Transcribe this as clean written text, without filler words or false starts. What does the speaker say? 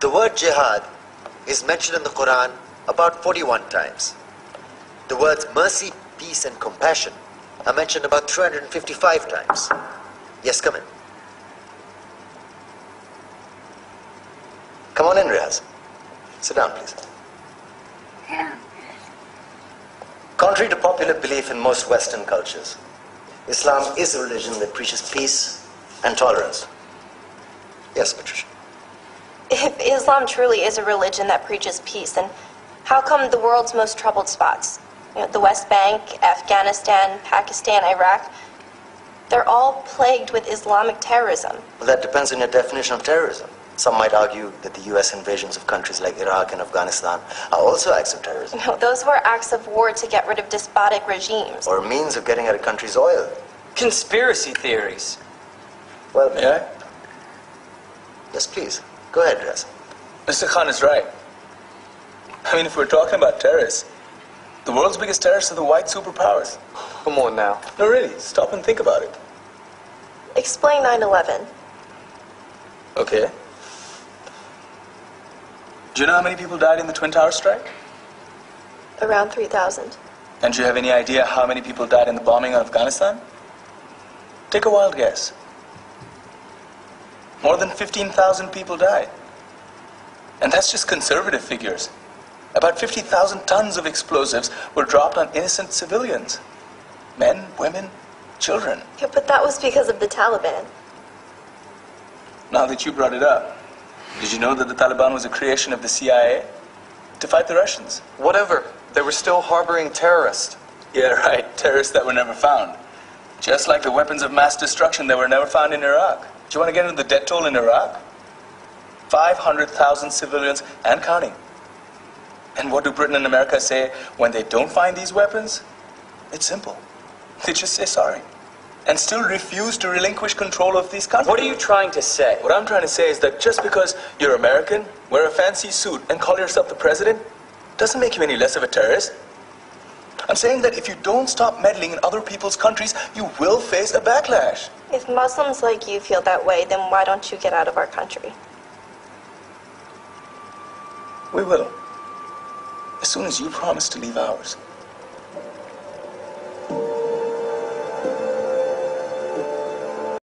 The word jihad is mentioned in the Quran about 41 times. The words mercy, peace, and compassion are mentioned about 355 times. Yes, come in. Come on in, Riaz. Sit down, please. Contrary to popular belief in most Western cultures, Islam is a religion that preaches peace and tolerance. Yes, Patricia. If Islam truly is a religion that preaches peace, then how come the world's most troubled spots, the West Bank, Afghanistan, Pakistan, Iraq, they're all plagued with Islamic terrorism? Well, that depends on your definition of terrorism. Some might argue that the U.S. invasions of countries like Iraq and Afghanistan are also acts of terrorism. No, those were acts of war to get rid of despotic regimes. Or a means of getting at a country's oil. Conspiracy theories. Well, May I? Yes, please. Go ahead, Riaz. Mr. Khan is right. I mean, if we're talking about terrorists, the world's biggest terrorists are the white superpowers. Come on now. No, really, stop and think about it. Explain 9/11. Okay. Do you know how many people died in the Twin Towers strike? Around 3,000. And do you have any idea how many people died in the bombing of Afghanistan? Take a wild guess. More than 15,000 people died. And that's just conservative figures. About 50,000 tons of explosives were dropped on innocent civilians. Men, women, children. Yeah, but that was because of the Taliban. Now that you brought it up, did you know that the Taliban was a creation of the CIA to fight the Russians? Whatever. They were still harboring terrorists. Yeah, right. Terrorists that were never found. Just like the weapons of mass destruction that were never found in Iraq. Do you want to get into the death toll in Iraq? 500,000 civilians and counting. And what do Britain and America say when they don't find these weapons? It's simple. They just say sorry. And still refuse to relinquish control of these countries. What are you trying to say? What I'm trying to say is that just because you're American, wear a fancy suit, and call yourself the president, doesn't make you any less of a terrorist. I'm saying that if you don't stop meddling in other people's countries, you will face a backlash. If Muslims like you feel that way, then why don't you get out of our country? We will. As soon as you promise to leave ours.